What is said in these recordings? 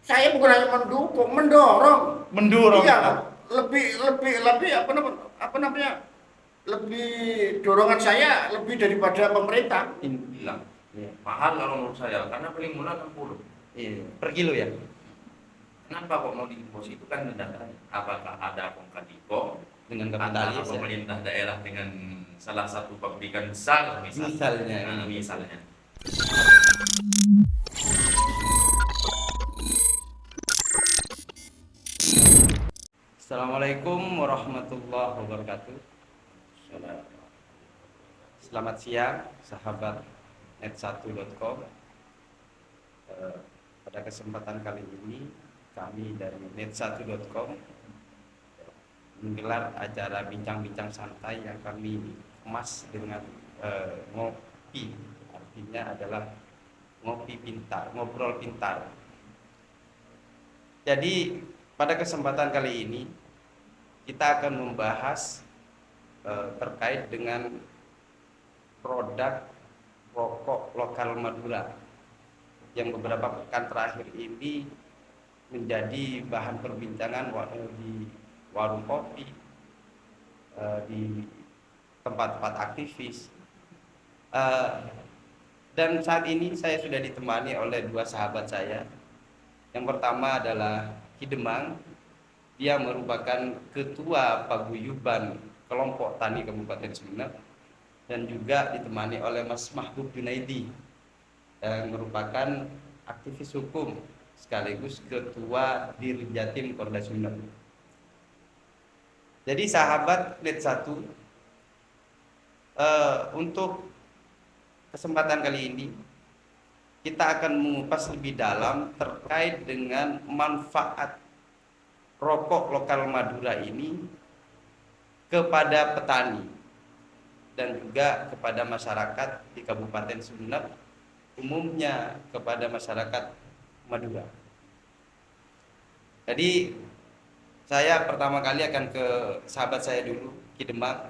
saya bukan hanya mendukung, mendorong. Mendorong. Iya, lebih apa namanya? Lebih dorongan saya lebih daripada pemerintah. Bilang mahal kalau menurut saya karena paling murah 60. Iya, per kilo ya. Kenapa kok mau diimpos itu kan datanya apakah ada konkadiko Dengan antara kapitalis ya. pemerintah daerah dengan salah satu pabrikan besar Misalnya. misalnya. Assalamualaikum warahmatullahi wabarakatuh. Selamat siang sahabat net1.com. Pada kesempatan kali ini kami dari net1.com menggelar acara bincang-bincang santai yang kami kemas dengan ngopi. Artinya adalah ngopi pintar, ngobrol pintar. Jadi pada kesempatan kali ini kita akan membahas terkait dengan produk rokok lokal Madura yang beberapa pekan terakhir ini menjadi bahan perbincangan di warung kopi, di tempat-tempat aktivis. Dan saat ini saya sudah ditemani oleh dua sahabat saya. Yang pertama adalah Ki Demang. Dia merupakan ketua paguyuban kelompok tani Kabupaten Sumeneb, dan juga ditemani oleh Mas Mahbub Junaidi yang merupakan aktivis hukum sekaligus ketua Dirjatim Polda Sumeneb. Jadi sahabat Net 1, untuk kesempatan kali ini kita akan mengupas lebih dalam terkait dengan manfaat rokok lokal Madura ini kepada petani dan juga kepada masyarakat di Kabupaten Sumeneb, umumnya kepada masyarakat Madura. Jadi saya pertama kali akan ke sahabat saya dulu, Ki Demang.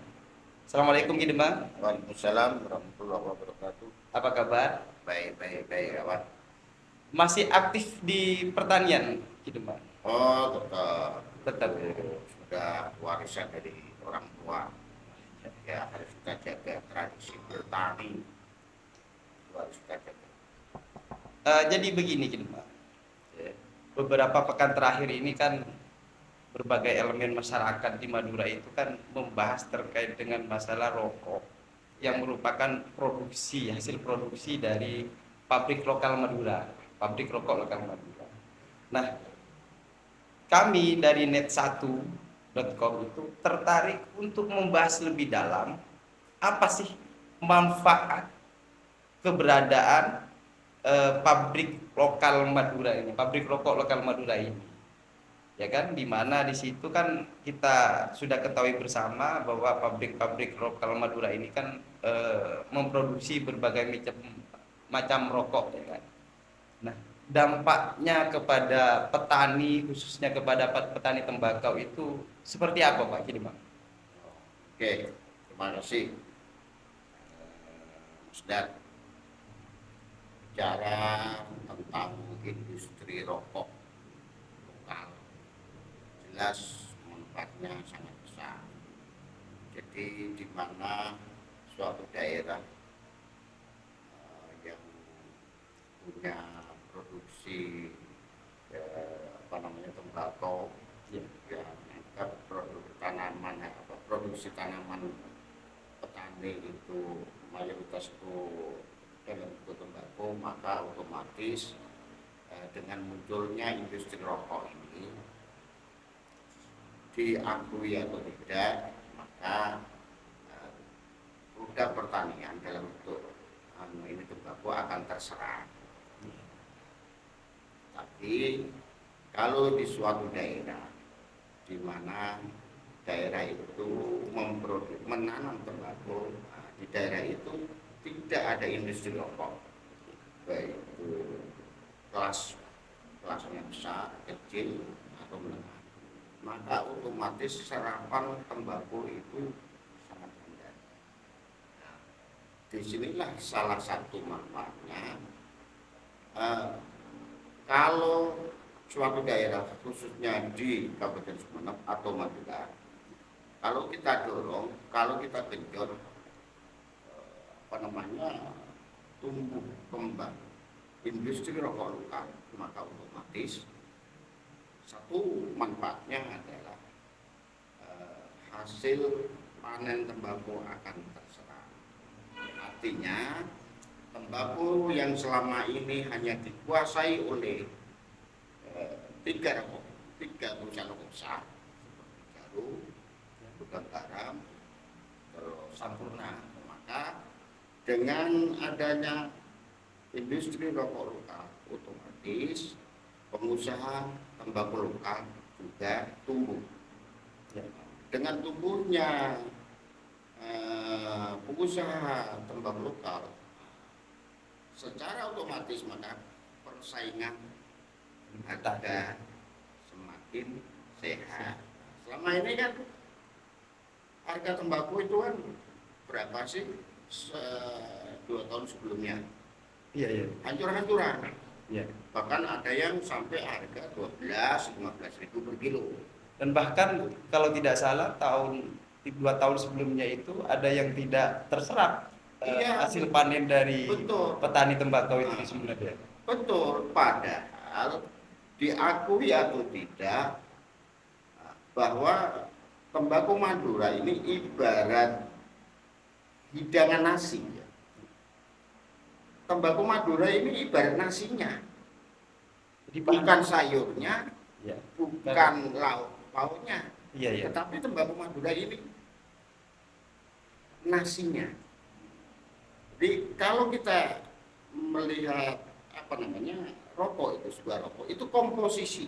Assalamualaikum Ki Demang. Waalaikumsalam warahmatullahi wabarakatuh. Apa kabar? Baik, kawan. Masih aktif di pertanian, Ki Demang? Oh, Tetap. Sudah warisan dari orang tua. Ya, harus kita jaga tradisi bertani. Harus kita jaga. Jadi begini, Ki Demang. Beberapa pekan terakhir ini kan berbagai elemen masyarakat di Madura itu kan membahas terkait dengan masalah rokok yang merupakan hasil produksi dari pabrik lokal Madura, pabrik rokok lokal Madura. Nah, kami dari net1.com itu tertarik untuk membahas lebih dalam apa sih manfaat keberadaan pabrik lokal Madura ini, pabrik rokok lokal Madura ini. Ya kan, di mana di situ kan kita sudah ketahui bersama bahwa pabrik-pabrik lokal Madura ini kan memproduksi berbagai macam rokok, ya kan. Nah, dampaknya kepada petani, khususnya kepada petani tembakau itu seperti apa, Pak Ki Demang? Oke, terima kasih. Mas Dan, bicara tentang industri rokok lokal, jelas manfaatnya sangat besar. Jadi di mana suatu daerah yang punya produksi tembakau, ya, produk tanaman produksi tanaman petani itu mayoritas itu dalam bentuk tembakau, maka otomatis dengan munculnya industri rokok ini, diakui atau tidak, maka produk pertanian dalam bentuk ini tembakau akan terserap. Tapi kalau di suatu daerah di mana daerah itu menanam tembakau, di daerah itu tidak ada industri rokok, baik itu kelasnya besar, kecil atau menengah, maka otomatis serapan tembakau itu sangat rendah. Nah, disinilah salah satu manfaatnya. Kalau suatu daerah khususnya di Kabupaten Sumeneb atau Madura, kalau kita dorong, kalau kita genjot tumbuh kembang industri rokok lokal, maka otomatis satu manfaatnya adalah hasil panen tembakau akan terserap. Artinya tembakau yang selama ini hanya dikuasai oleh tiga perusahaan rokok besar seperti Jarum, Bukan Garam, terus Sampurna. Maka dengan adanya industri rokok lokal, otomatis pengusaha tembakau lokal juga tumbuh. Dengan tumbuhnya pengusaha tembakau lokal, secara otomatis maka persaingan harga semakin sehat. Selama ini kan harga tembakau itu kan berapa sih 2 tahun sebelumnya? Iya. Hancur-hancuran. Iya. Bahkan ada yang sampai harga 12-15 ribu per kilo. Dan bahkan kalau tidak salah 2 tahun sebelumnya itu ada yang tidak terserap Iya, hasil panen dari betul. petani tembakau itu di Sumeneb ya. Betul, padahal diakui atau tidak bahwa tembakau Madura ini ibarat hidangan nasi. Tembakau Madura ini ibarat nasinya, Jadi bukan sayurnya, ya. bukan lauk pauknya, Iya. tetapi tembakau Madura ini nasinya. Jadi kalau kita melihat rokok itu, sebuah rokok itu komposisi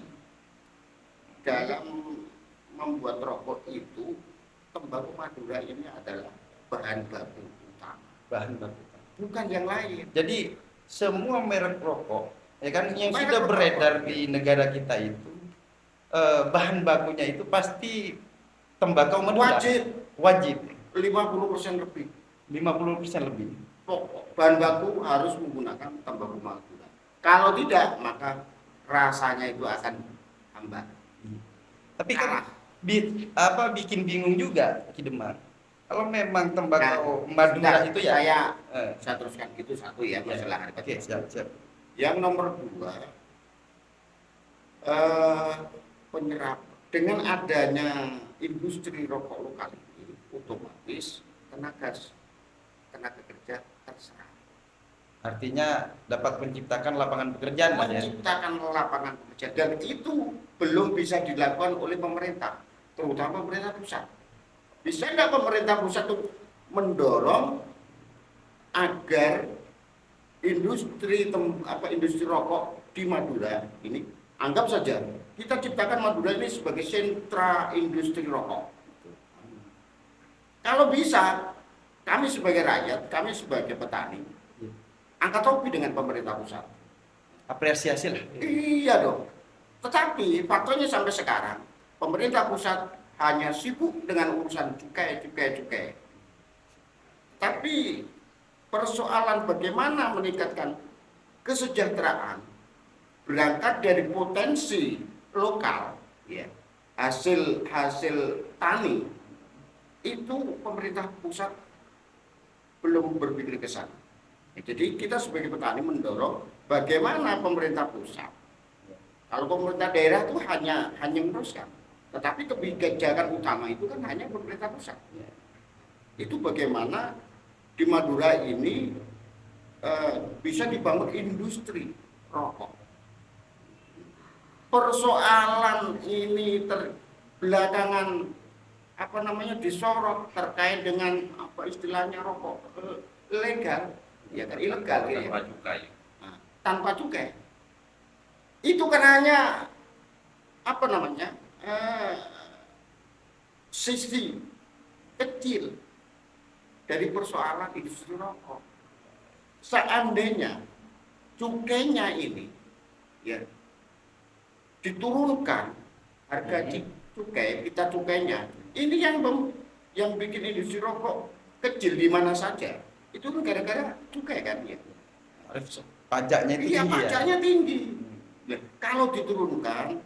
dalam membuat rokok itu, tembakau Madura ini adalah bahan baku utama, Bahan baku. bukan yang lain. Jadi semua merek rokok ya kan yang Merek sudah rokok. beredar di negara kita itu bahan bakunya itu pasti tembakau Madura. Wajib 50% lebih. 50% lebih. Pokok bahan baku harus menggunakan tembakau Madura. Kalau tidak, maka rasanya itu akan hambar. Tapi Kalah. kan bikin bingung juga Ki Demar. Kalau memang tembakau Madura itu ya saya teruskan gitu satu ya masalah harga. Oke, siap. Yang nomor 2, penyerap dengan adanya industri rokok lokal ini, otomatis tenaga kerja terserap. Artinya dapat menciptakan lapangan pekerjaan lah ya. Menciptakan lapangan pekerjaan, dan itu belum bisa dilakukan oleh pemerintah, terutama pemerintah pusat. Bisa nggak pemerintah pusat itu mendorong agar industri rokok di Madura ini, anggap saja kita ciptakan Madura ini sebagai sentra industri rokok. Kalau bisa, kami sebagai rakyat, kami sebagai petani, angkat topi dengan pemerintah pusat. Apresiasi lah. Iya dong. Tetapi faktanya sampai sekarang pemerintah pusat hanya sibuk dengan urusan cukai. Tapi persoalan bagaimana meningkatkan kesejahteraan berangkat dari potensi lokal, ya, hasil tani, itu pemerintah pusat belum berpikir ke sana. Jadi kita sebagai petani mendorong bagaimana pemerintah pusat, kalau pemerintah daerah itu hanya meneruskan, tetapi kebijakan utama itu kan hanya pemerintah pusat. Itu bagaimana di Madura ini bisa dibangun industri rokok. Persoalan ini belakangan disorot terkait dengan istilahnya rokok legal, ya kan, ilegal tanpa cukai. Tanpa cukai. Itu kan hanya sisi kecil dari persoalan industri rokok. Seandainya cukainya ini ya diturunkan, harga cukai, kita cukainya ini yang bikin industri rokok kecil di mana saja, itu kan gara-gara cukai kan ya. Pajaknya tinggi Iya, pajaknya tinggi. Nah, kalau diturunkan,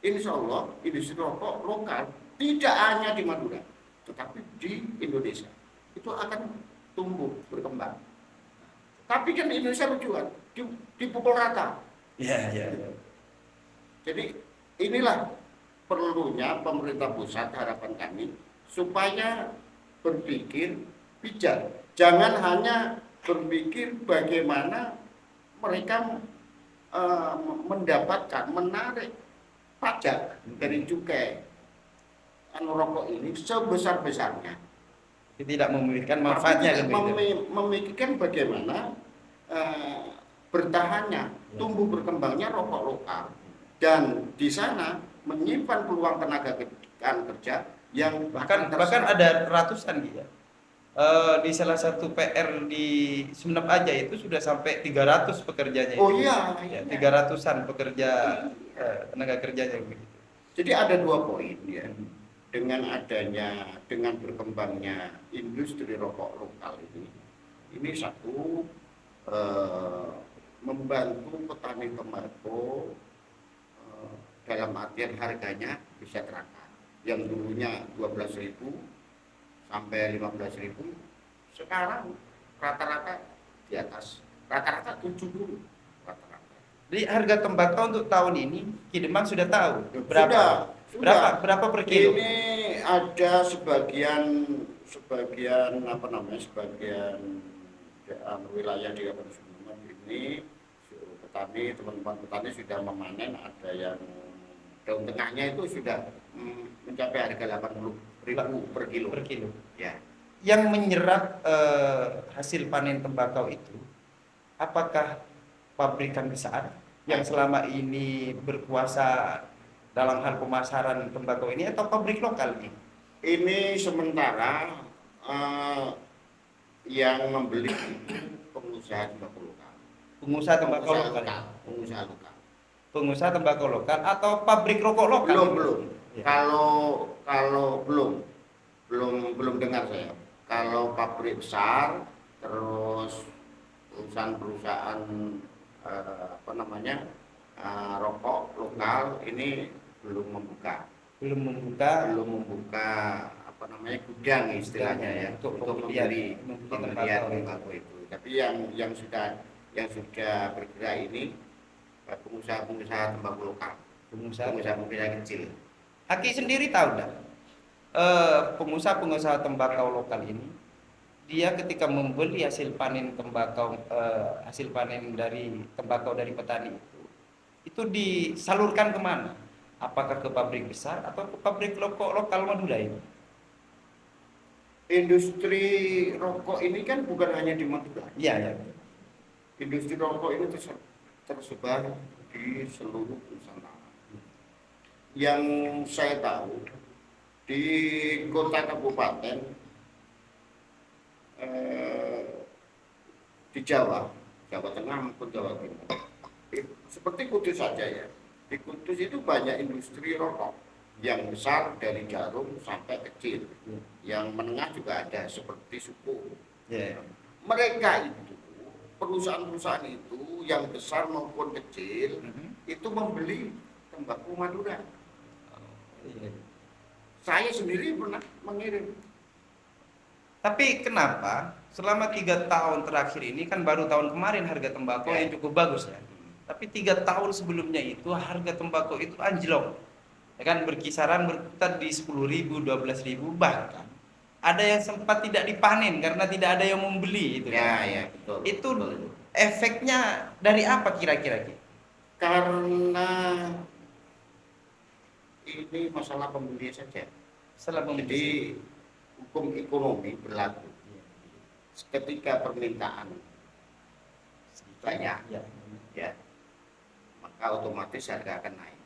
insya Allah industri rokok lokal tidak hanya di Madura, tetapi di Indonesia itu akan tumbuh berkembang. Tapi kan Indonesia berjuang dipukul rata. Ya, ya. Jadi inilah perlunya pemerintah pusat, harapan kami supaya berpikir bijak. Jangan hanya berpikir bagaimana mereka mendapatkan, menarik pajak dari cukai rokok ini sebesar-besarnya. Tidak memikirkan manfaatnya kan begitu. Memikirkan bagaimana bertahannya, tumbuh berkembangnya rokok lokal, dan di sana menyimpan peluang tenaga kerja yang bahkan ada ratusan gitu ya. Di salah satu PR di Sumeneb aja itu sudah sampai 300 pekerjanya. Oh itu. iya, Ya, iya. 300-an pekerja tenaga kerjanya begitu. Jadi ada 2 poin ya. Dengan berkembangnya industri rokok lokal ini satu, membantu petani tembakau dalam artian harganya bisa terangkat. Yang dulunya 12.000 sampai 15.000, sekarang rata-rata di atas, rata-rata 70 rata-rata. Jadi harga tembakau untuk tahun ini Kidemang sudah tahu Sudah. berapa per kilo? Ini ada sebagian wilayah di Kabupaten Sumeneb ini teman-teman petani sudah memanen. Ada yang daun tengahnya itu sudah mencapai harga 80.000 per kilo. Per kilo. Ya. Yang menyerap hasil panen tembakau itu, apakah pabrikan besar yang selama ini berkuasa dalam hal pemasaran tembakau ini atau pabrik lokal ini? Ini sementara yang membeli itu pengusaha tembakau lokal. Pengusaha tembakau lokal. Pengusaha tembakau lokal atau pabrik rokok lokal? Belum. Ya. Kalau belum dengar saya. Kalau pabrik besar, terus perusahaan rokok lokal ini belum membuka gudang istilahnya ya untuk membeli tembakau itu. Tapi yang sudah bergerak ini pengusaha tembakau lokal, pengusaha kecil. Aki sendiri tahu enggak? Pengusaha tembakau lokal ini, dia ketika membeli hasil panen dari tembakau dari petani itu disalurkan kemana? Apakah ke pabrik besar atau ke pabrik rokok lokal Madura ini? Industri rokok ini kan bukan hanya di Madura. Iya. Industri rokok ini tersebar di seluruh Nusantara. Yang saya tahu di kota kabupaten di Jawa Tengah maupun Jawa Timur, seperti Kudus saja ya. Di Kudus itu banyak industri rokok, yang besar dari jarum sampai kecil, yang menengah juga ada seperti suku. Mereka itu, perusahaan-perusahaan itu yang besar maupun kecil itu membeli tembakau Madura. Saya sendiri pernah mengirim. Tapi kenapa selama 3 tahun terakhir ini, kan baru tahun kemarin harga tembakau yang cukup bagus ya. Tapi 3 tahun sebelumnya itu harga tembakau itu anjlok. Ya kan, berkisaran berputar di 10.000, 12.000, bahkan ada yang sempat tidak dipanen karena tidak ada yang membeli itu. Ya, betul. Itu betul. Efeknya dari apa kira-kira? Karena ini masalah pembeli saja. Jadi hukum ekonomi berlaku. Ketika permintaan banyak, ya, maka otomatis harga akan naik.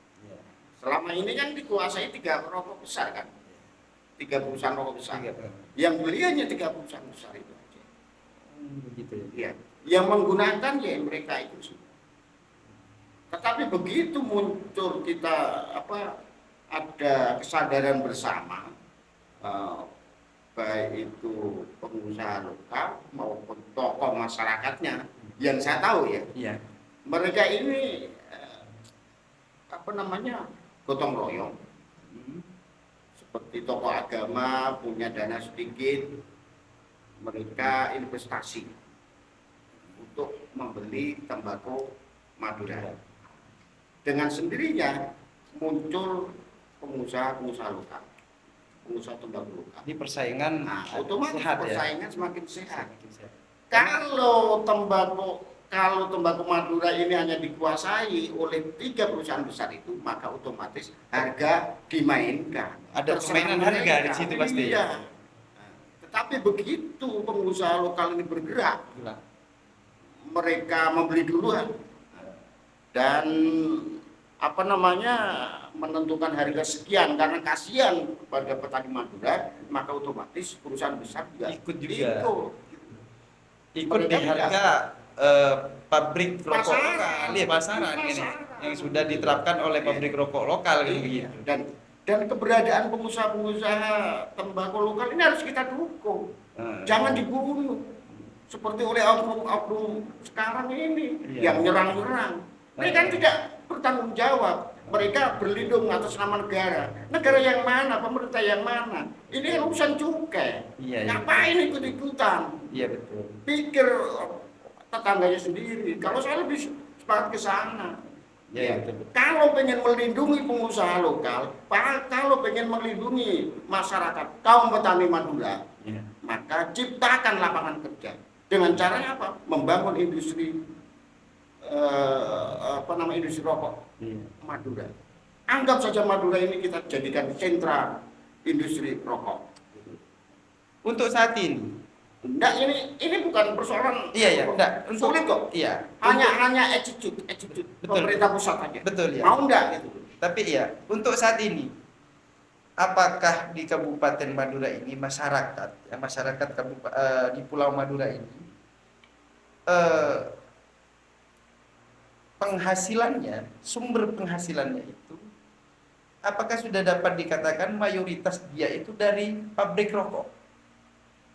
Selama ini kan dikuasai 3 rokok besar kan, 3 perusahaan rokok besar. Yang beli hanya 3 perusahaan besar itu aja. Begitu ya. Yang menggunakan ya mereka itu semua. Tetapi begitu muncul ada kesadaran bersama, baik itu pengusaha lokal maupun tokoh masyarakatnya, yang saya tahu ya, mereka ini gotong royong. Seperti tokoh agama punya dana sedikit, mereka investasi untuk membeli tembakau Madura. Dengan sendirinya muncul pengusaha-pengusaha lokal, pengusaha tembakau lokal. Ini persaingan Otomatis sehat ya. persaingan semakin sehat. Semakin sehat. Kalau tembakau Madura ini hanya dikuasai oleh 3 perusahaan besar itu, maka otomatis harga dimainkan. Ada Terserah permainan harga mereka. di situ pasti. Iya. Tetapi begitu pengusaha lokal ini bergerak, Gila. mereka membeli duluan dan menentukan harga sekian karena kasihan kepada petani Madura, maka otomatis perusahaan besar juga Ikut juga. Ikut di Mereka harga pabrik rokok Pasaran. lokal, ya pasaran ini yang sudah diterapkan oleh pabrik rokok lokal kan begitu. Dan keberadaan pengusaha-pengusaha tembakau lokal ini harus kita dukung. Jangan dibunuh seperti oleh oknum sekarang ini Iya. yang nyerang-nyerang. Mereka tidak bertanggung jawab. Mereka berlindung atas nama negara. Negara yang mana? Pemerintah yang mana? Ini urusan cukai. Iya, iya. Ngapain ikut-ikutan? Iya betul. Pikir tetangganya sendiri. Kalau saya lebih sepakat ke sana. Iya betul. Kalau pengen melindungi pengusaha lokal, kalau pengen melindungi masyarakat kaum petani Madura, Iya. maka ciptakan lapangan kerja. Dengan caranya apa? Membangun industri industri rokok Iya. Madura. Anggap saja Madura ini kita jadikan sentra industri rokok. Untuk saat ini, Enggak, ini bukan persoalan iya enggak. sulit kok. Iya. Hanya attitude Betul. pemerintah pusat aja. Betul ya. Mau enggak gitu. Tapi ya, untuk saat ini, apakah di Kabupaten Madura ini masyarakat di Pulau Madura ini penghasilannya, sumber penghasilannya itu, apakah sudah dapat dikatakan mayoritas dia itu dari pabrik rokok?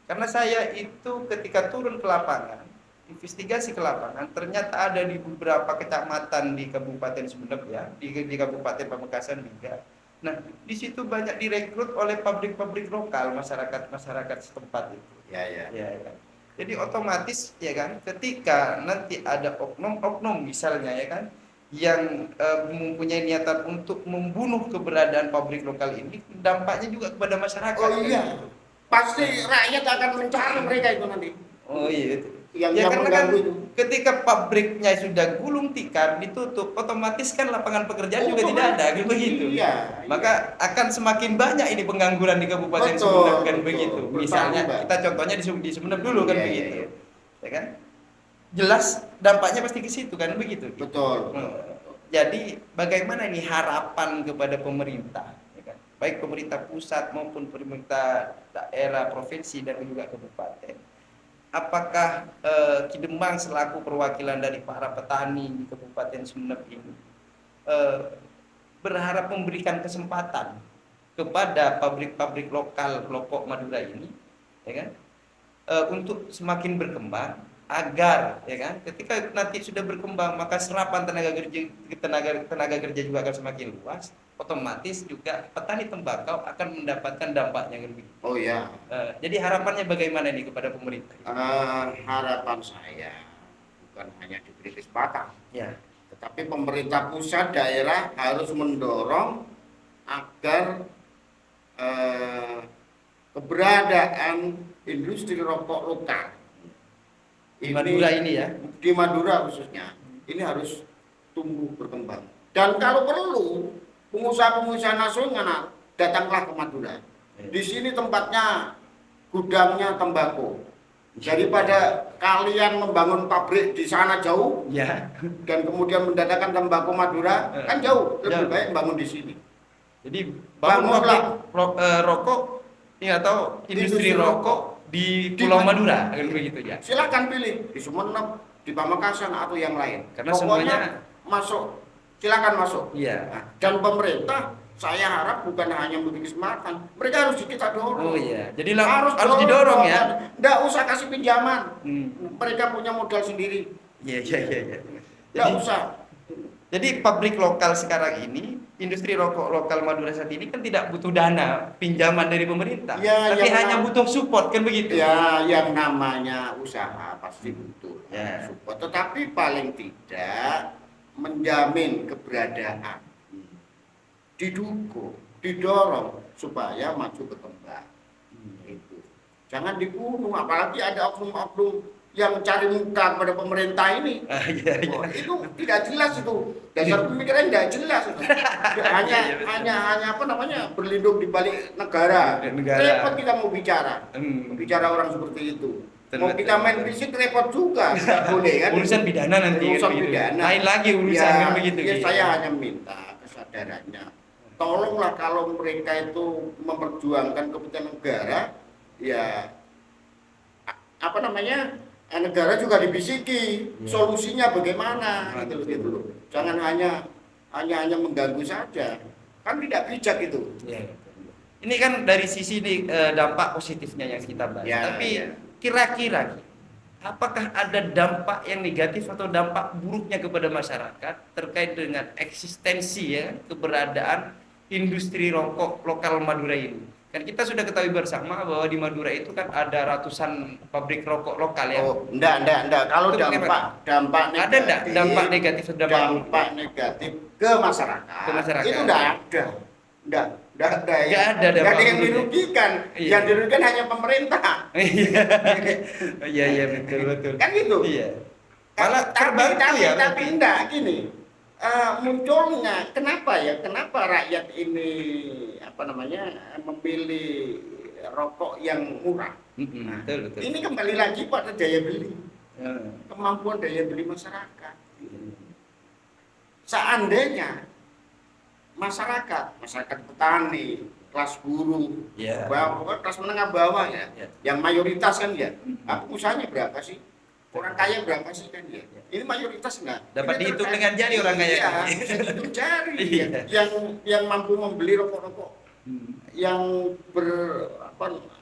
Karena saya itu ketika turun ke lapangan, investigasi ke lapangan, ternyata ada di beberapa kecamatan di Kabupaten Sumeneb ya, di Kabupaten Pamekasan juga. Nah, di situ banyak direkrut oleh pabrik-pabrik lokal masyarakat setempat itu. Ya. Ya, kan? Jadi otomatis ya kan, ketika nanti ada oknum misalnya ya kan, yang mempunyai niatan untuk membunuh keberadaan pabrik lokal ini, dampaknya juga kepada masyarakat. Oh iya. Pasti rakyat akan mencari mereka itu nanti. Oh iya. Yang Ya karena kan mengganggu itu. ketika pabriknya sudah gulung tikar ditutup, otomatis kan lapangan pekerjaan juga tidak ada, kan begitu. Iya. Maka akan semakin banyak ini pengangguran di Kabupaten Betul, Sumeneb kan betul. begitu. Bertambah. Misalnya kita contohnya di Sumeneb dulu kan Iya, begitu. iya. Ya kan? Jelas dampaknya pasti ke situ kan begitu. Betul. Jadi bagaimana ini harapan kepada pemerintah, ya kan? Baik pemerintah pusat maupun pemerintah daerah, provinsi dan juga kabupaten. Apakah Kidemang selaku perwakilan dari para petani di Kabupaten Sumeneb ini berharap memberikan kesempatan kepada pabrik-pabrik lokal rokok Madura ini, ya kan, untuk semakin berkembang agar, ya kan, ketika nanti sudah berkembang maka serapan tenaga kerja juga akan semakin luas, otomatis juga petani tembakau akan mendapatkan dampaknya kan begitu. Oh ya. Jadi harapannya bagaimana nih kepada pemerintah? Harapan saya bukan hanya diberi kesempatan, Ya, tetapi pemerintah pusat daerah harus mendorong agar keberadaan industri rokok lokal di Madura ini ya. di Madura khususnya ini harus tumbuh berkembang, dan kalau perlu pengusaha-pengusaha nasional datanglah ke Madura. Di sini tempatnya gudangnya tembakau. Daripada kalian membangun pabrik di sana jauh Ya. dan kemudian mendatangkan tembakau Madura, kan jauh. Jauh. Lebih baik bangun di sini. Jadi bangun Bangunlah. pabrik rokok ya, atau industri Industri rokok di Pulau Madura kan begitu ya. Silakan pilih di Sumeneb, di Pamekasan atau yang lain. Karena Pokoknya semuanya- masuk, silakan masuk. Iya. Nah, dan pemerintah saya harap bukan hanya memberi kesempatan, mereka harus kita dorong. Oh iya. Jadi Harus harus didorong ya. Nggak usah kasih pinjaman. Hmm. Mereka punya modal sendiri. Iya. Nggak Jadi usah. Jadi pabrik lokal sekarang ini, industri rokok lokal Madura saat ini kan tidak butuh dana pinjaman dari pemerintah, Ya, tapi yang hanya butuh support kan begitu? ya, yang namanya usaha pasti butuh Ya. support, tetapi paling tidak menjamin keberadaan, didukung, didorong supaya maju berkembang. Itu. Jangan dibunuh, apalagi ada oknum-oknum yang cari muka pada pemerintah ini. Iya, iya. Oh, itu tidak jelas itu. Dasar pemikiran tidak jelas itu. Hanya Iya, betul. hanya apa namanya? Berlindung di balik negara. Negara. Repot kita mau bicara. Hmm. Bicara orang seperti itu. Betul, Mau betul, kita main betul. fisik repot juga. Tidak boleh kan? Urusan pidana nanti Urusan kan begitu. pidana. Lain lagi urusan Ya, kan begitu. ya, gitu. saya hanya minta kesadarannya. Tolonglah kalau mereka itu memperjuangkan kepentingan negara, ya apa namanya, negara juga dibisiki Ya. solusinya bagaimana gitu loh, Betul. gitu loh. Jangan hanya mengganggu saja, kan tidak bijak itu. Ya, betul. Ini kan dari sisi dampak positifnya yang kita bahas. Ya, Tapi ya. kira-kira apakah ada dampak yang negatif atau dampak buruknya kepada masyarakat terkait dengan eksistensi ya keberadaan industri rokok lokal Madura ini? Kan kita sudah ketahui bersama bahwa di Madura itu kan ada ratusan pabrik rokok lokal ya. Oh, enggak. Kalau Itu dampak Ada negatif, enggak dampak negatif atau dampak buruk? dampak negatif ke masyarakat, Ke masyarakat. itu enggak ada. Enggak ada Nggak ada Nggak ada yang buruknya. dirugikan. Iya. Yang dirugikan hanya pemerintah. Iya betul. Kan gitu. Iya. Malah terbantu tapi ya. enggak gini. Munculnya kenapa rakyat ini apa namanya memilih rokok yang murah? Nah, Betul. ini kembali lagi pada daya beli, Ya. kemampuan daya beli masyarakat. Seandainya masyarakat petani, kelas buruh, Ya. bawah, kelas menengah bawah ya, Ya. yang mayoritas kan ya, pengusahanya berapa sih? Orang kaya berapa sih kan ya? Ini mayoritas enggak? Dapat Ini dihitung terkait- dengan jari orang kaya. Iya, bisa dihitung jari. Iya. Yang mampu membeli rokok-rokok yang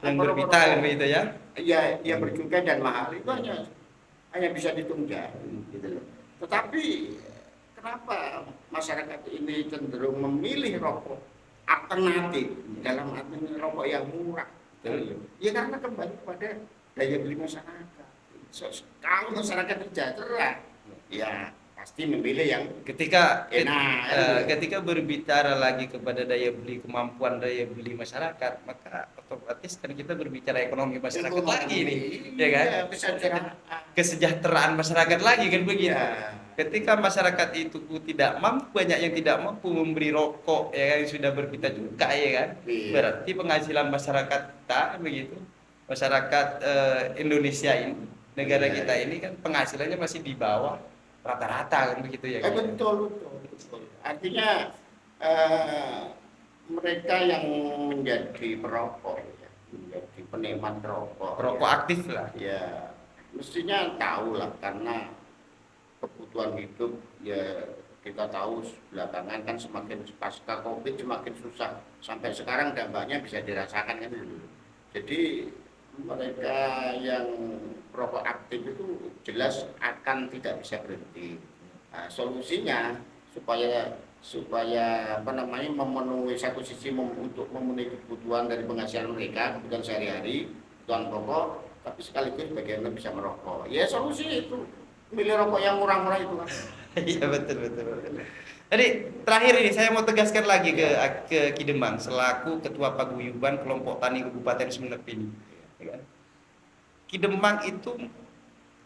Yang berbita kan begitu ya. ya bercukai dan mahal itu hanya bisa dihitung jari gitu loh. Tetapi kenapa masyarakat ini cenderung memilih rokok alternatif dalam arti rokok yang murah? Betul. Ya karena kembali kepada daya beli masyarakat. Kalau masyarakat sejahtera, ya pasti memilih yang Ketika enak. ketika berbicara lagi kepada daya beli, kemampuan daya beli masyarakat, maka otomatis kan kita berbicara ekonomi masyarakat lagi nih, ya kan? Iya, kesejahteraan. Kesejahteraan masyarakat lagi kan begitu. Iya. Ketika masyarakat itu tidak mampu, banyak yang tidak mampu memberi rokok ya kan, yang sudah berpita cukai ya kan. Iya. Berarti penghasilan masyarakat kita begitu. Masyarakat Indonesia ini, negara Iya. kita ini kan penghasilannya masih di bawah rata-rata kan begitu ya kan. Betul. Artinya mereka yang menjadi perokok, ya, menjadi penikmat rokok, Rokok ya, aktif lah. ya mestinya tahu lah karena kebutuhan hidup ya kita tahu belakangan kan semakin pasca COVID semakin susah sampai sekarang dampaknya bisa dirasakan kan dulu. Jadi mereka yang perokok aktif itu jelas akan tidak bisa berhenti. Nah, solusinya supaya apa namanya memenuhi satu sisi untuk memenuhi kebutuhan dari penghasilan mereka, kebutuhan sehari-hari, kebutuhan pokok, tapi sekaligus bagaimana bisa merokok. Ya solusi itu milih rokok yang murah-murah itu kan. Iya betul. Jadi terakhir ini saya mau tegaskan lagi ke Kidemang selaku Ketua Paguyuban Kelompok Tani Kabupaten Sumeneb ini. Ya kan? Kidemang itu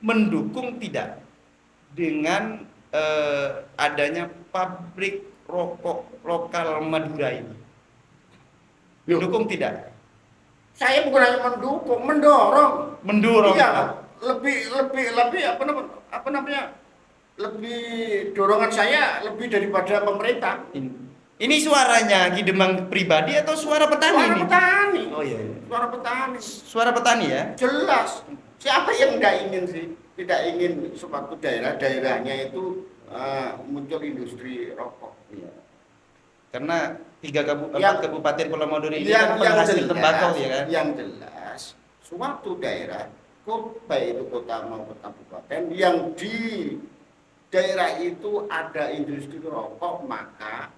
mendukung tidak dengan adanya pabrik rokok lokal Madura ini? Mendukung tidak? Saya bukan hanya mendukung, mendorong. Mendorong. Iya, lebih apa namanya? Lebih dorongan saya lebih daripada pemerintah. Ini suaranya Kidemang pribadi atau suara petani? Suara ini? petani. Oh iya. Suara petani. Suara petani ya? Jelas. Siapa yang tidak ingin sih? Tidak ingin suatu daerahnya itu muncul industri rokok. Iya. Karena 4 Yang- kabupaten Pulau Madura ini kan penghasil tembakau ya kan? Yang jelas, suatu daerah, baik itu kota maupun kabupaten yang daerah itu ada industri rokok, maka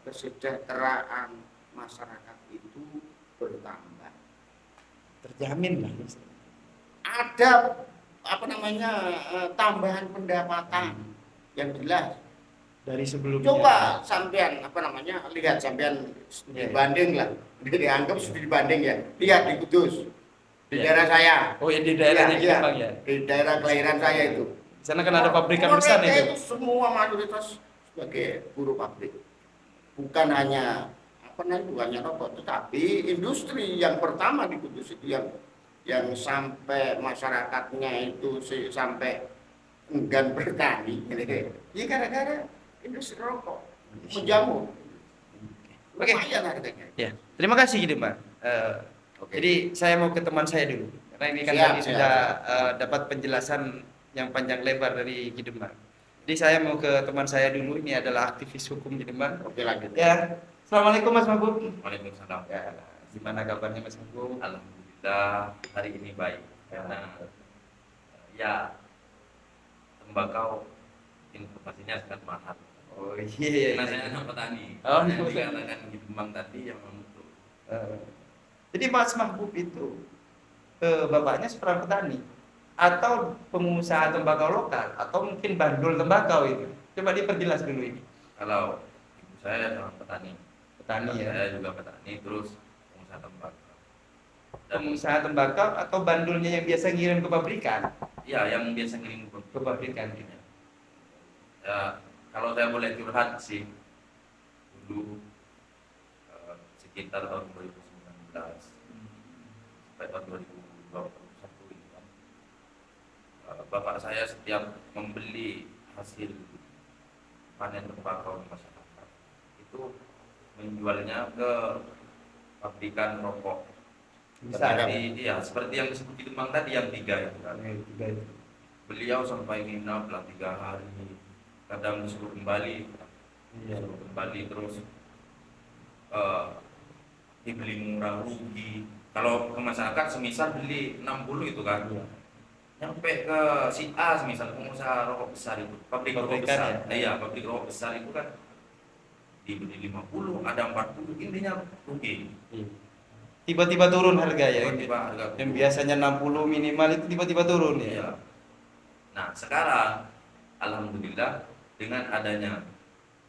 kesejahteraan masyarakat itu bertambah. Terjamin lah. Ada apa namanya tambahan pendapatan yang jelas. Dari sebelumnya. Coba sampean apa namanya lihat sampean studi banding lah, dianggap studi banding ya. Lihat di Kudus, di Ya. daerah saya. Oh ya di daerahnya Iya, Bang ya. di daerah kelahiran saya itu. Di sana kan ada pabrikan Mereka besar itu. semua mayoritas sebagai buruh pabrik. Bukan hanya apa namanya, bukan hanya rokok, tetapi industri yang pertama di Kudus itu yang sampai masyarakatnya itu sampai enggan bertani. Ya gara-gara industri rokok menjamu. Oke. Lumayan harganya. Ya, terima kasih gini Mbak. Oke. Jadi saya mau ke teman saya dulu, karena ini kan Siap, tadi siap. sudah dapat penjelasan yang panjang lebar dari Gidemang. Jadi saya mau ke teman saya dulu, ini adalah aktivis hukum Gidemang. Oke lanjut. Ya, assalamualaikum Mas Mahbub. Waalaikumsalam. Ya, gimana kabarnya Mas Mahbub? Alhamdulillah hari ini baik karena ya tembakau informasinya sangat mahal. Oh iya. Karena saya anak petani. Oh, yang petani. dikatakan di Kembang tadi yang memutu. Jadi Mas Mahbub itu bapaknya seorang petani atau pengusaha tembakau lokal atau mungkin bandul tembakau itu. Coba diperjelas dulu ini. Kalau ibu saya seorang petani, Petani ya. saya juga petani terus pengusaha tembakau. Dan Pengusaha tembakau atau bandulnya yang biasa ngirim ke pabrikan? ya yang biasa ngirim Ke pabrikan gitu. ya, kalau saya boleh curhat sih dulu sekitar tahun 2019 sampai tahun 2021 ini kan, bapak saya setiap membeli hasil panen tembakau di masyarakat itu menjualnya ke pabrikan rokok. Bisa Seperti yang disebut di Kemang tadi yang 3 itu kan. tiga itu. Beliau sampai nginap lah 3 hari, kadang disuruh kembali, Iya. terus dibeli murah rugi. Kalau ke masyarakat semisal beli 60 itu kan, Iya. nyampe ke si A semisal pengusaha rokok besar itu, pabrik rokok Pabrikan besar, ya? iya pabrik rokok besar itu kan dibeli 50, ada 40, intinya rugi. Iya. Tiba-tiba turun harga ya. Tiba-tiba harga Yang turun. biasanya 60 minimal itu tiba-tiba turun ya. Iya. Nah sekarang alhamdulillah dengan adanya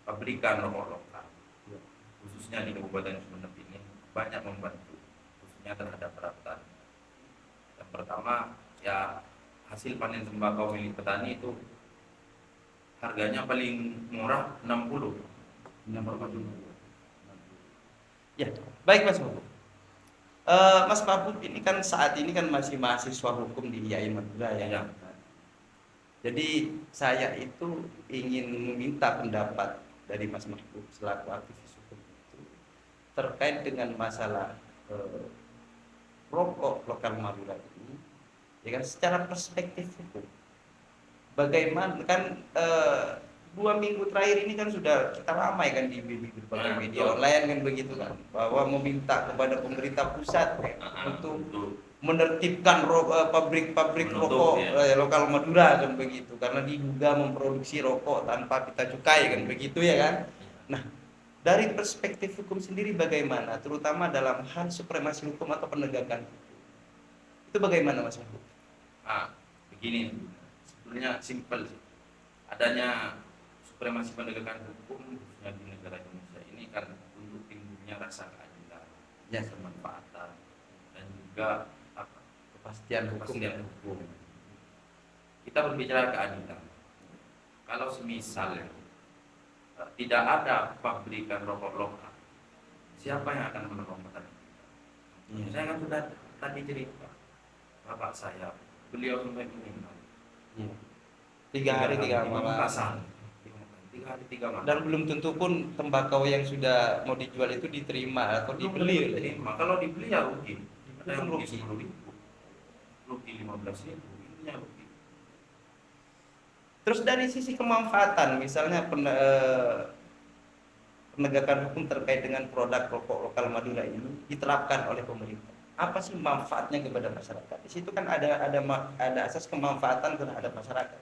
pabrikan rokok lokal, khususnya di Kabupaten Sumeneb ini banyak membantu, khususnya terhadap para petani. Yang pertama ya hasil panen tembakau milik petani itu harganya paling murah 60. Ya, baik Mas Mahbub. Mas Mahbub ini kan saat ini kan masih mahasiswa hukum di IAIN Madura ya. Ya. Jadi saya itu ingin meminta pendapat dari Mas Mahbub selaku aktivis hukum itu terkait dengan masalah rokok lokal Madura ini, ya kan secara perspektif hukum. Bagaimana kan 2 minggu terakhir ini kan sudah kita ramai kan di berbagai media online kan begitu kan, bahwa meminta kepada pemerintah pusat untuk menertibkan pabrik-pabrik Menutup, rokok lokal Madura kan begitu, karena diduga memproduksi rokok tanpa kita cukai kan begitu ya kan. Nah, dari perspektif hukum sendiri bagaimana, terutama dalam hal supremasi hukum atau penegakan hukum, itu bagaimana Mas Mahbub? Begini, sebenarnya simpel sih. Adanya supremasi penegakan hukum khususnya di negara Indonesia ini kan untuk timbulnya rasa keadilan, Ya. kemanfaatan, dan juga Kepastian hukum. Kita berbicara keadilan. Kalau semisal tidak ada pabrikan rokok lokal, siapa yang akan menolong petani? Iya. Saya kan sudah tadi cerita, bapak saya, beliau sampai meninggal. Iya. 3 hari 3 malam. Pementasan. 3 hari 3 malam. Dan belum tentu pun tembakau yang sudah mau dijual itu diterima atau dibeli. Diterima. Kalau dibeli ya rugi. Ada yang rugi Rugi. 10.000, rugi 15.000, intinya rugi. Terus dari sisi kemanfaatan, misalnya penegakan hukum terkait dengan produk rokok lokal Madura ini diterapkan oleh pemerintah. Apa sih manfaatnya kepada masyarakat? Di situ kan ada asas kemanfaatan terhadap masyarakat.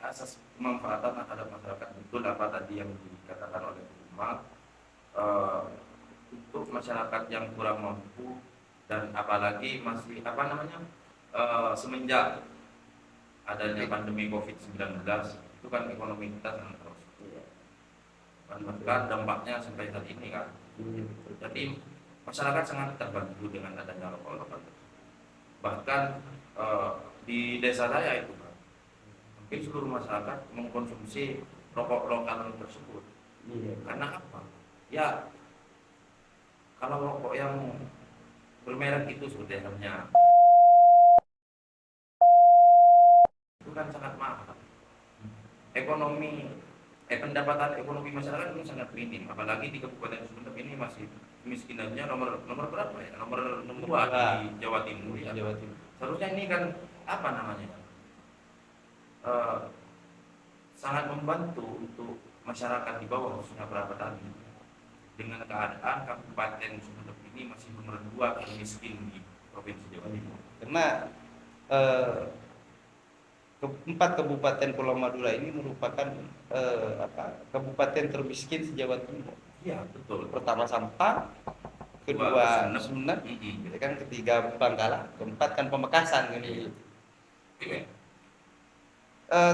asas pemanfaatan terhadap masyarakat, betul apa tadi yang dikatakan oleh Umar, untuk masyarakat yang kurang mampu dan apalagi masih semenjak adanya pandemi COVID-19 itu kan ekonomi kita sangat terus. Bahkan dampaknya sampai saat ini kan. Jadi masyarakat sangat terbantu dengan adanya rokok lokal. Bahkan di desa saya itu kan, hampir seluruh masyarakat mengkonsumsi rokok lokal tersebut. Karena apa? Ya, kalau rokok yang bermerek itu sebenarnya itu kan sangat mahal. Pendapatan ekonomi masyarakat itu sangat minim, apalagi di Kabupaten Sumeneb ini masih kemiskinannya nomor berapa ya? Nomor 2 di Jawa Timur ya. Seharusnya ini kan sangat membantu untuk masyarakat di bawah, khususnya para petani. Dengan keadaan Kabupaten Sumeneb ini masih nomor 2 termiskin di Provinsi Jawa Timur. Karena 4 kabupaten Pulau Madura ini merupakan kabupaten termiskin se-Jawa Timur. Iya, betul. Pertama Sampang, kedua Sumeneb, kan ketiga Bangkalan, keempat kan Pamekasan kan gitu.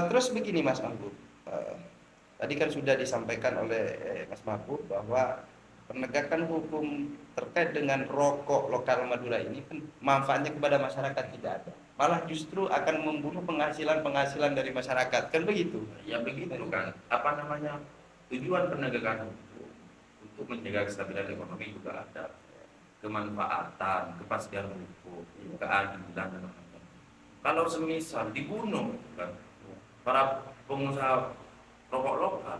Terus begini Mas Mahbub, tadi kan sudah disampaikan oleh Mas Mahbub bahwa penegakan hukum terkait dengan rokok lokal Madura ini kan manfaatnya kepada masyarakat tidak ada, malah justru akan membunuh penghasilan dari masyarakat, kan begitu? Ya begitu kan. Tujuan penegakan hukum untuk menjaga kestabilan ekonomi juga ada, kemanfaatan, kepastian hukum, keadilan dan lain-lain. Kalau semisal dibunuh kan para pengusaha rokok lokal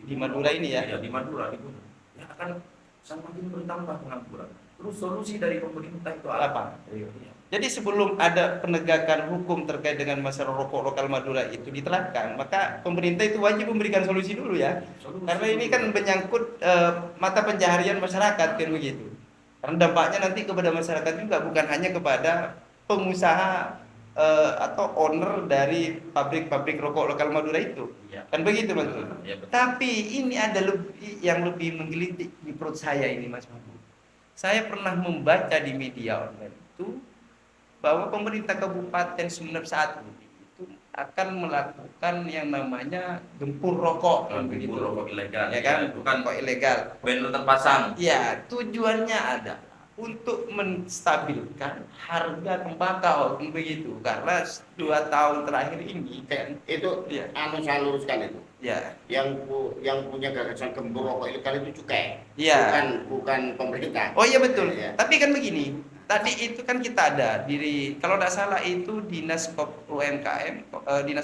Di Madura ini ya? Ya, di Madura dibunuh. Ya akan semakin bertambah pengangguran. Terus solusi dari pemerintah itu apa? Ya. Jadi sebelum ada penegakan hukum terkait dengan masalah rokok lokal Madura itu diterapkan, maka pemerintah itu wajib memberikan solusi dulu ya. Karena ini kan menyangkut mata pencaharian masyarakat kan begitu. Karena dampaknya nanti kepada masyarakat juga, bukan hanya kepada pengusaha atau owner dari pabrik rokok lokal Madura itu. Ya. Kan begitu Mas. Ya, tapi ini ada yang lebih menggelitik di perut saya ini Mas Mahbub. Saya pernah membaca di media online itu bahwa pemerintah Kabupaten Sumeneb saat ini itu akan melakukan yang namanya gempur rokok, gempur rokok ilegal, ya kan? Bukan kok ilegal. Banner terpasang. Ya, tujuannya ada untuk menstabilkan harga tembakau begitu, karena 2 tahun terakhir ini kan itu ya. Saya luruskan itu. Ya. Yang punya gagasan gembur rokok ilegal itu cukai. Ya. Bukan pemerintah. Oh iya betul. Ya. Tapi kan begini, tadi itu kan kita ada kalau tidak salah itu Dinas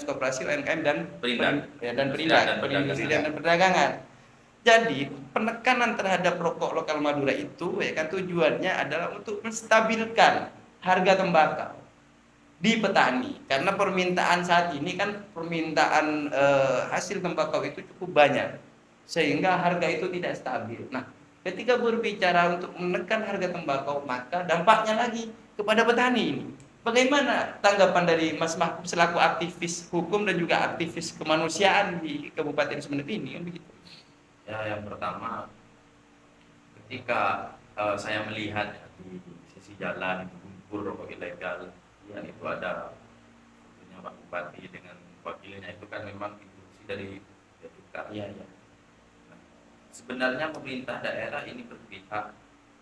Koperasi UMKM dan Perindustrian dan Perdagangan. Jadi penekanan terhadap rokok lokal Madura itu ya kan tujuannya adalah untuk menstabilkan harga tembakau di petani, karena permintaan saat ini kan permintaan hasil tembakau itu cukup banyak sehingga harga itu tidak stabil. Nah, ketika berbicara untuk menekan harga tembakau, maka dampaknya lagi kepada petani ini. Bagaimana tanggapan dari Mas Mahbub selaku aktivis hukum dan juga aktivis kemanusiaan di Kabupaten Sumeneb ini kan begitu? Ya, yang pertama, ketika saya melihat di sisi jalan itu gempur rokok ilegal, yang itu ada tentunya Pak Bupati dengan wakilnya, itu kan memang instruksi dari Dekar. Iya, iya. Nah, sebenarnya pemerintah daerah ini berpihak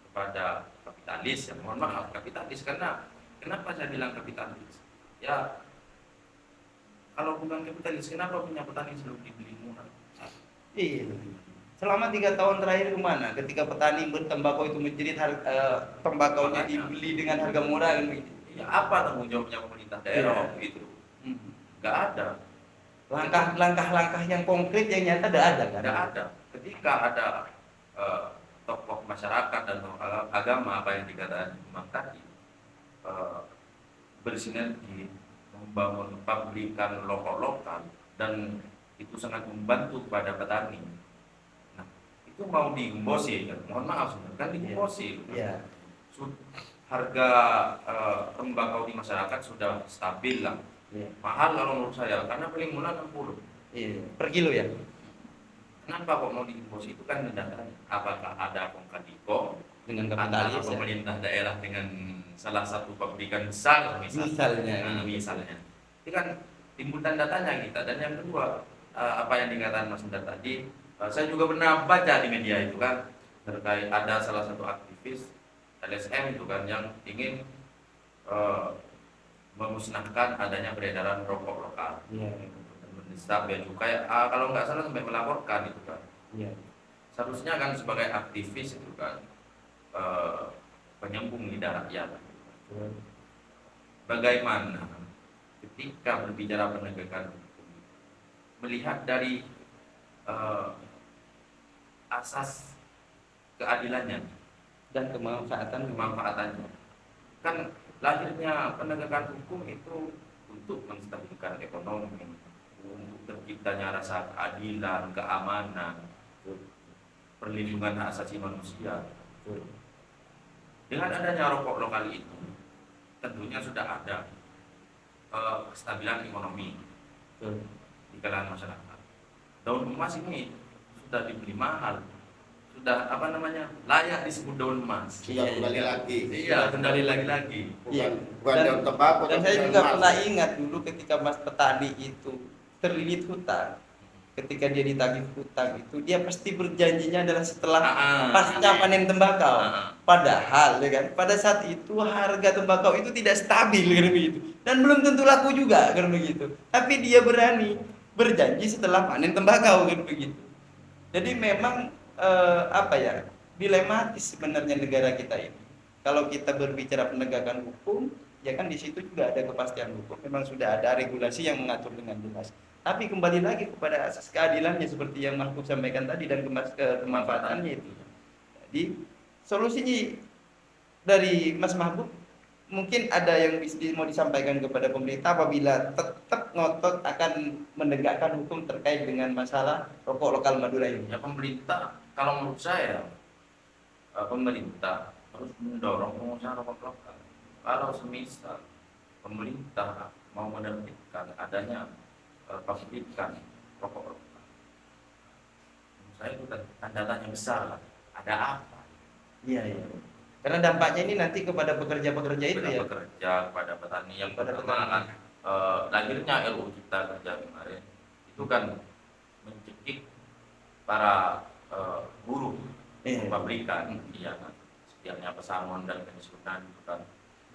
kepada kapitalis, ya mohon maaf kapitalis, karena kenapa saya bilang kapitalis? Ya, kalau bukan kapitalis, kenapa punya petani selalu dibeli murah? Iya. Selama 3 tahun terakhir kemana? Ketika petani bertembakau itu menjerit tembakaunya dibeli dengan harga murah kan begitu. Ya apa tanggung jawabnya pemerintah daerah waktu itu? Nggak ada. Langkah-langkah yang konkret yang nyata tidak ada kan? Nggak ada. Ketika ada tokoh masyarakat dan tokoh agama, apa yang dikatakan Imam tadi, bersinergi membangun pabrikan lokal dan itu sangat membantu kepada petani. Nah, itu mau digembosi kan? Mohon maaf kan digembosi. Iya. Harga tembakau di masyarakat sudah stabil lah. Iya. Mahal kalau menurut saya, karena paling murah 60. Iya. Per kilo ya. Kenapa kok mau diimpos? Itu kan datanya. Apakah ada kongkadiko Dengan antara kapitalis ya. pemerintah daerah dengan salah satu pabrikan besar Misalnya. misalnya. Itu kan timbulan datanya kita. Dan yang kedua, apa yang dikatakan Mas Hendar tadi, saya juga pernah baca di media itu kan terkait ada salah satu aktivis LSM itu kan yang ingin memusnahkan adanya peredaran rokok lokal. Iya. Mendesak bea cukai, kalau nggak salah sampai melaporkan itu kan. Iya. Seharusnya kan sebagai aktivis itu kan penyambung lidah rakyat. Bagaimana ketika berbicara penegakan hukum melihat dari asas keadilannya Dan kemanfaatannya. kan lahirnya penegakan hukum itu untuk menstabilkan ekonomi, untuk terciptanya rasa keadilan, keamanan, perlindungan hak asasi manusia. Dengan adanya rokok lokal itu, tentunya sudah ada kestabilan ekonomi di kalangan masyarakat. Daun emas ini sudah dibeli mahal, sudah layak disebut daun emas. Sudah kembali lagi. Iya, kembali lagi. Iya. Bukan daun tembakau. Dan tapi saya daun juga emas. pernah ingat dulu ketika Mas petani itu terlilit hutang. Ketika dia ditagih hutang itu dia pasti berjanjinya adalah setelah pasca panen tembakau. Padahal ya kan pada saat itu harga tembakau itu tidak stabil kan begitu. Dan belum tentu laku juga kan begitu. Tapi dia berani berjanji setelah panen tembakau kan begitu. Jadi memang dilematis sebenarnya negara kita ini. Kalau kita berbicara penegakan hukum, ya kan di situ juga ada kepastian hukum. Memang sudah ada regulasi yang mengatur dengan jelas. Tapi kembali lagi kepada asas keadilannya seperti yang Mas Mahbub sampaikan tadi dan kemanfaatannya itu. Jadi solusinya dari Mas Mahbub mungkin ada yang mau disampaikan kepada pemerintah apabila tetap ngotot akan menegakkan hukum terkait dengan masalah rokok lokal Madura ini. Ya pemerintah, kalau menurut saya, pemerintah harus mendorong pengusaha rokok lokal. Kalau semisal pemerintah mau menerbitkan adanya pabrikan rokok lokal, menurut saya itu tanda tanya besar lah. Ada apa? Iya. Karena dampaknya ini nanti kepada pekerja-pekerja itu ya. Pekerja, kepada petani yang Kepada pertama lahirnya RUU Cipta Kerja kemarin itu kan mencekik para buruh pabrikan, iya kan, setiapnya pesangon dan pensiunan itu kan,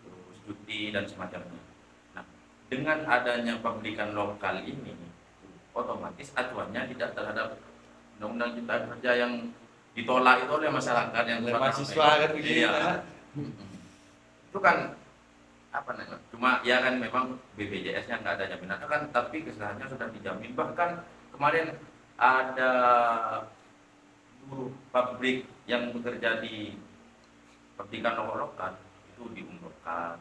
urus cuti dan semacamnya. Nah, dengan adanya pabrikan lokal ini, otomatis acuannya tidak terhadap undang-undang Cipta Kerja yang ditolak itu oleh masyarakat yang Oleh mahasiswa kan begitu. Iya. Itu kan cuma ya kan memang BPJS-nya nggak ada jaminan kan, tapi kesehatan sudah dijamin. Bahkan kemarin ada buruh pabrik yang bekerja di pabrikan rokok lokal itu diumrohkan,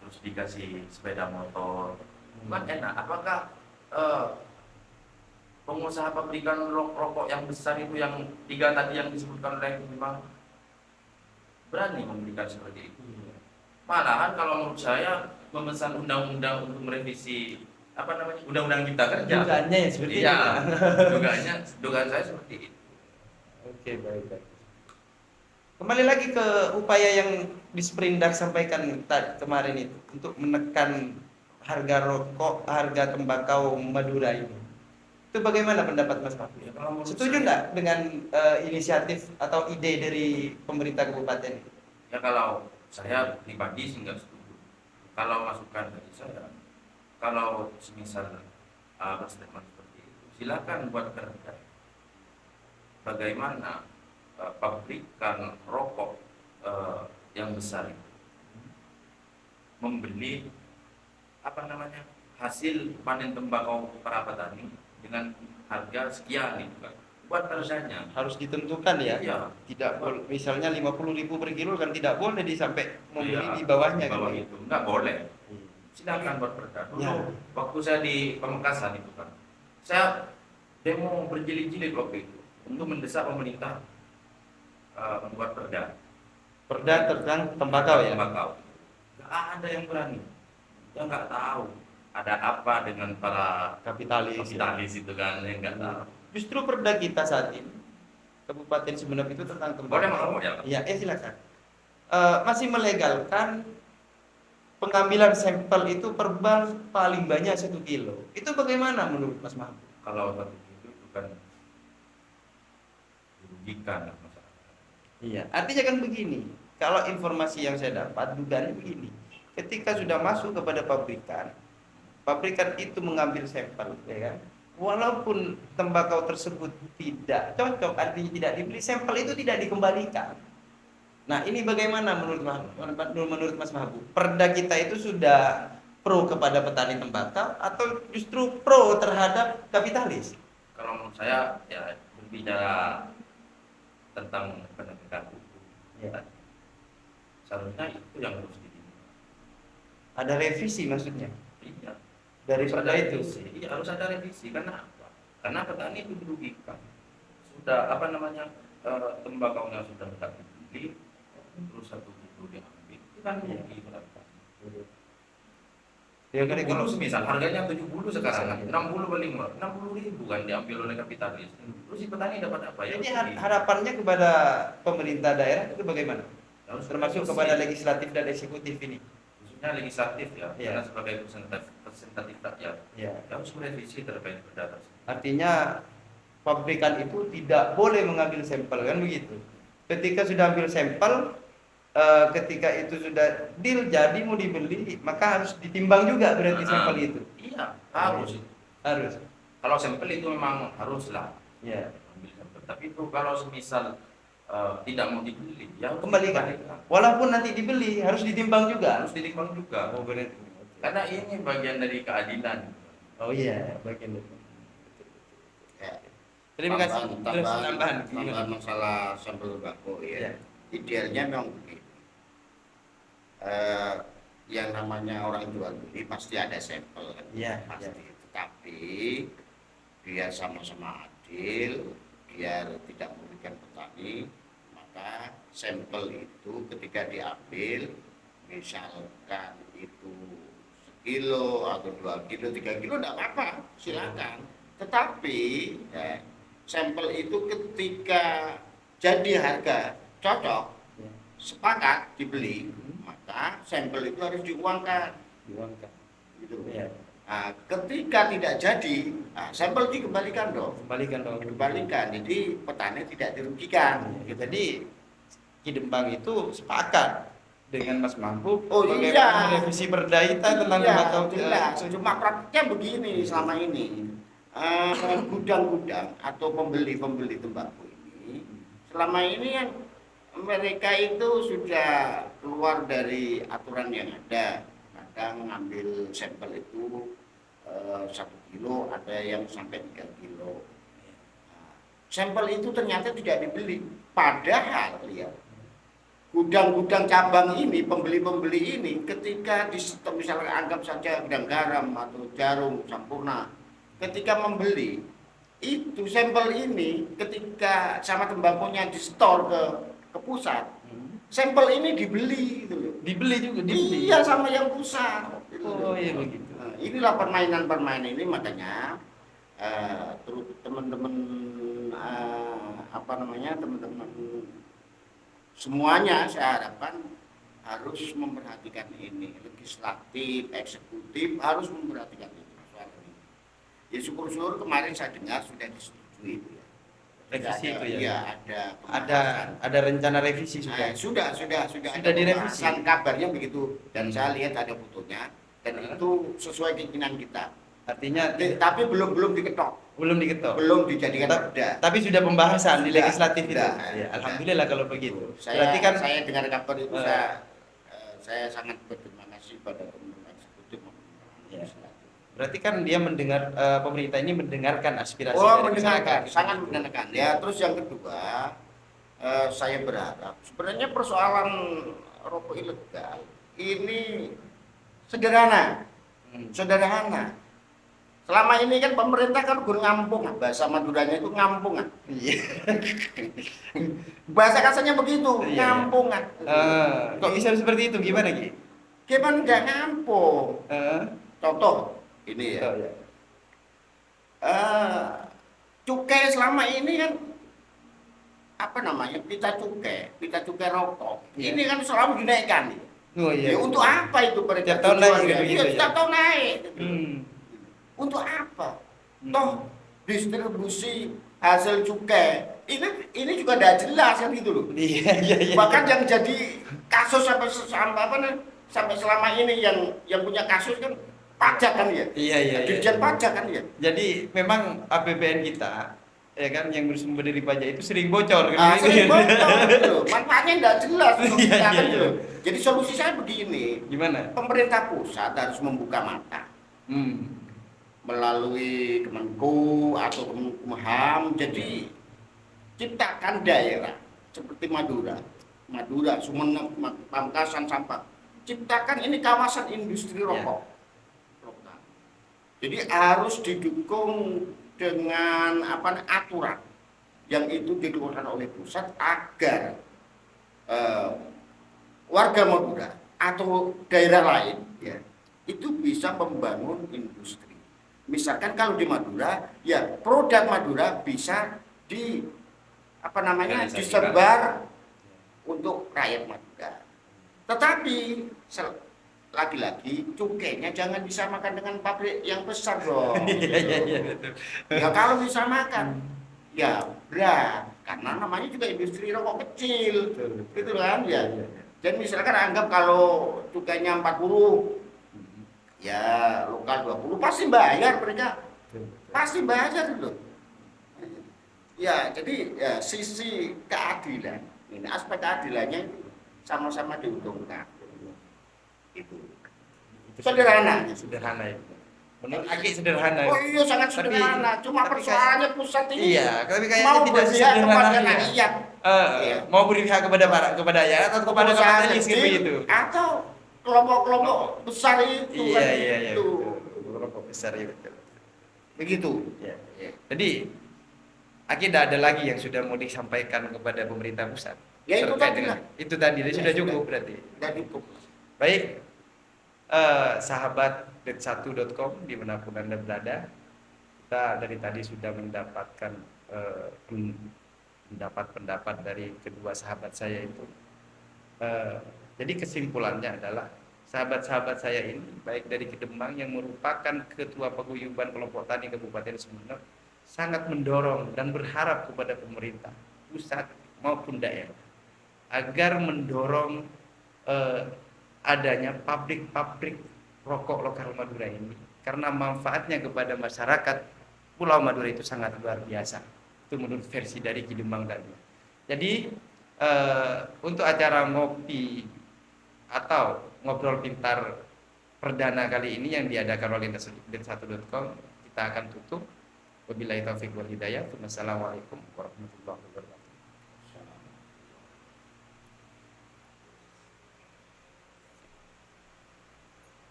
terus dikasih sepeda motor. Kan enak. Apakah pengusaha pabrikan rokok yang besar itu yang 3 tadi yang disebutkan oleh memang berani memberikan seperti itu? Malahan kalau menurut saya memesan undang-undang untuk merevisi undang-undang Cipta Kerja. Dugaannya ya seperti itu. Iya, dugaan saya seperti itu. Oke, baik. Kembali lagi ke upaya yang Disperindak sampaikan kemarin itu untuk menekan harga rokok, harga tembakau Madura ini. Itu bagaimana pendapat Mas Mahfud? Ya, kalau menurut Setuju saya- enggak dengan inisiatif atau ide dari pemerintah kabupaten itu? Ya kalau saya pribadi sih nggak setuju. Kalau masukan dari saya, kalau semisal berstatement seperti itu, silakan buat kerja. Bagaimana pabrikan rokok yang besar itu membeli hasil panen tembakau para petani dengan harga sekian gitu kan, buat kerjanya. Harus ditentukan ya. Iya. Tidak boleh misalnya 50.000 per kilo kan tidak boleh sampai membeli Iya, di bawahnya di bawah kan. itu nggak boleh. Silakan buat perda. Dulu Ya. waktu saya di Pamekasan itu kan, saya demo berjilid-jilid waktu itu untuk mendesak pemerintah membuat perda. Perda tentang tembakau ya. Tembakau. Nggak ada yang berani. Yang nggak tahu ada apa dengan para Kapitalis. kapitalis itu kan, yang nggak tahu. Justru perda kita saat ini Kabupaten Sumeneb itu tentang Boleh tembakau. ngomong ya? Iya, silakan. Masih melegalkan pengambilan sampel itu per bal paling banyak 1 kilo. Itu bagaimana menurut Mas Mahmud? Kalau satu itu kan dirugikan masyarakat. Iya, artinya kan begini. Kalau informasi yang saya dapat, dugaannya begini. Ketika sudah masuk kepada pabrikan, pabrikan itu mengambil sampel, ya kan? Walaupun tembakau tersebut tidak cocok, artinya tidak dibeli, sampel itu tidak dikembalikan. Nah, ini bagaimana menurut Mas Mahbub? Perda kita itu sudah pro kepada petani tembakau atau justru pro terhadap kapitalis? Kalau menurut saya ya berbicara tentang penegakan hukum, Ya. seharusnya itu yang harus ditindak. Ada revisi maksudnya Iya. dari Harus perda ada itu. revisi. Iya, harus ada revisi. Karena apa? Karena petani itu dirugikan. Sudah tembakaunya sudah tidak dibeli, terus 1 kilo diambil. Itu kan rugi berapa? Ya kan Kalau semisal harganya 70 sekarang, 60 paling murah, 60.000 kan diambil oleh kapitalis. Terus si petani dapat apa? Ya Jadi rugi. harapannya kepada pemerintah daerah itu bagaimana? Harus Termasuk revisi. kepada legislatif dan eksekutif ini. Khususnya legislatif ya, Iya. karena sebagai representatif rakyat Ya. harus merevisi terkait perda tersebut. Artinya pabrikan itu tidak boleh mengambil sampel kan begitu. Ketika sudah ambil sampel, ketika itu sudah deal jadi mau dibeli, maka harus ditimbang juga berarti sampel itu. Iya, harus. Harus. Kalau sampel itu memang haruslah Ya. ambil sampel. Tapi itu kalau semisal tidak mau dibeli, ya harus Kembalikan. dikembalikan. Walaupun nanti dibeli harus ditimbang juga. Harus ditimbang juga. Oh berarti. Karena ini bagian dari keadilan. Oh iya, bagian itu. Ya. Terima kasih. Terus tambahan. Tambahan masalah sampel tembakau ya. Ya. Idealnya memang begini. Yang namanya orang jual beli pasti ada sampel kan? Iya, Pasti. Tetapi biar sama-sama adil, biar tidak merugikan petani, maka sampel itu ketika diambil, misalkan itu 1 kilo atau 2 kilo, 3 kilo tidak apa-apa, silakan. Tetapi ya, sampel itu ketika jadi harga cocok, Ya. sepakat dibeli, maka sampel itu harus diuangkan. Diuangkan. Gitu. Ya. Nah, ketika tidak jadi, sampel dikembalikan dong. Kembalikan dong. Dikembalikan, jadi petani tidak dirugikan. Ya, jadi Ki Dembang itu sepakat dengan Mas Mahbub Oh, bagaimana iya. revisi perda kita tentang Iya, tembakau jelas. Cuma praktiknya begini selama ini. Gudang-gudang atau pembeli-pembeli tembakau ini selama ini yang mereka itu sudah keluar dari aturan yang ada. Kadang mengambil sampel itu 1 kilo, ada yang sampai 3 kilo. Nah, sampel itu ternyata tidak dibeli. Padahal ya, gudang-gudang cabang ini, pembeli-pembeli ini ketika di stop, misalnya anggap saja gudang garam atau jarum, sampurna, ketika membeli itu sampel ini ketika sama tembakonya di store ke pusat, sampel ini dibeli gitu loh. Dibeli juga, dibeli. Iya, sama yang pusat. Oh iya begitu. Nah, inilah permainan-permainan ini, makanya terus teman-teman teman-teman semuanya saya harapkan harus memperhatikan ini, legislatif, eksekutif harus memperhatikan itu soal ini. Ya syukur-syukur kemarin saya dengar sudah disetujui itu ya. Revisi itu ya. Iya, Ada rencana revisi sudah. sudah ada direvisi. pembahasan, kabarnya begitu, dan saya lihat ada fotonya dan itu sesuai keinginan kita. Artinya Tapi belum diketok, belum diketok. belum dijadikan perda. Tapi sudah pembahasan di Sudah, legislatif itu. sudah, Ya, sudah. alhamdulillah kalau begitu. Saya Berarti kan saya dengar kabar itu saya sangat berterima kasih pada pemerintah eksekutif maupun Ya. legislatif. berarti kan dia mendengar pemerintah ini mendengarkan aspirasi Oh, dari mendengarkan, masyarakat. sangat mendengarkan. Ya, terus yang kedua, saya berharap sebenarnya persoalan rokok ilegal ini sederhana. Sederhana. Selama ini kan pemerintah kan gur ngampung, bahasa Maduranya itu ngampungan. Iya. Bahasa kasarnya begitu, Iya. ngampungan. Kok bisa seperti itu? Gimana Ki? Gimana nggak ngampung? Eh, Contoh, ini ya. Oh, ya. Cukai selama ini kan apa namanya, pita cukai rokok. Iya. Ini kan selalu dinaikkan. Oh, iya. Ya, untuk apa itu mereka? Tiap tahun naik tujuannya? gitu, Iya, ya? setiap tahun naik. Hmm. Untuk apa? Hmm. Toh distribusi hasil cukai ini juga tidak jelas kan gitu loh. Iya, iya, iya. Bahkan yang jadi kasus sampai selama ini yang punya kasus kan pajak kan ya. Iya, iya, iya. Dirjen pajak kan ya. Jadi memang APBN kita ya kan yang bersumber dari pajak itu sering bocor kan. Sering bocor gitu loh. Manfaatnya tidak jelas untuk Iya, kita iya, kan iya. gitu. Jadi solusi saya begini, Gimana? pemerintah pusat harus membuka mata melalui Kemenku atau Kemenkumham. Jadi ciptakan daerah seperti Madura, Sumeneb, Pamekasan, Sampang. Ciptakan ini kawasan industri rokok. Jadi harus didukung dengan aturan yang itu dikeluarkan oleh pusat agar warga Madura atau daerah lain ya itu bisa membangun industri. Misalkan kalau di Madura ya produk Madura bisa disebar untuk rakyat Madura. Tetapi lagi-lagi cukainya jangan disamakan dengan pabrik yang besar dong. Iya, betul. Ya kalau disamakan ya berat karena namanya juga industri rokok kecil. Betul. Gitu kan ya. Iya. Dan misalkan anggap kalau cukainya 40 ya lokal 20 pasti bayar mereka. Pasti bayar gitu. Ya, jadi ya, sisi keadilan, ini aspek keadilannya itu sama-sama diuntungkan. Itu sederhana. Sederhana itu. Menurut Aki sederhana. Oh iya sangat sederhana. Cuma tapi persoalannya pusat ini iya, tapi kayaknya mau tidak berpihak sesederhana kepada iya. rakyat. Iya. Mau berpihak kepada rakyat atau kepada Pengusaha kapitalis gitu kecil gitu. atau kelompok-kelompok besar itu. Iya, kan, iya. itu. Kelompok besar ya betul. Begitu. Ya. Jadi Aki tidak ada lagi yang sudah mau disampaikan kepada pemerintah pusat. Ya, itu terkait tadi dengan- lah. itu tadi Ya, sudah sudah. cukup berarti. Udah cukup. Baik, sahabat det1.com dimanapun Anda berada, kita dari tadi sudah mendapatkan pendapat dari kedua sahabat saya itu. Jadi kesimpulannya adalah sahabat-sahabat saya ini baik dari Kedemang yang merupakan ketua paguyuban kelompok tani Kabupaten Sumeneb sangat mendorong dan berharap kepada pemerintah pusat maupun daerah agar mendorong adanya pabrik-pabrik rokok lokal Madura ini karena manfaatnya kepada masyarakat Pulau Madura itu sangat luar biasa. Itu menurut versi dari Kidemang tadi. Jadi untuk acara ngopi atau ngobrol pintar perdana kali ini yang diadakan oleh det1.com kita akan tutup. Wabillahi taufiq wal hidayah. Wassalamualaikum warahmatullahi wabarakatuh.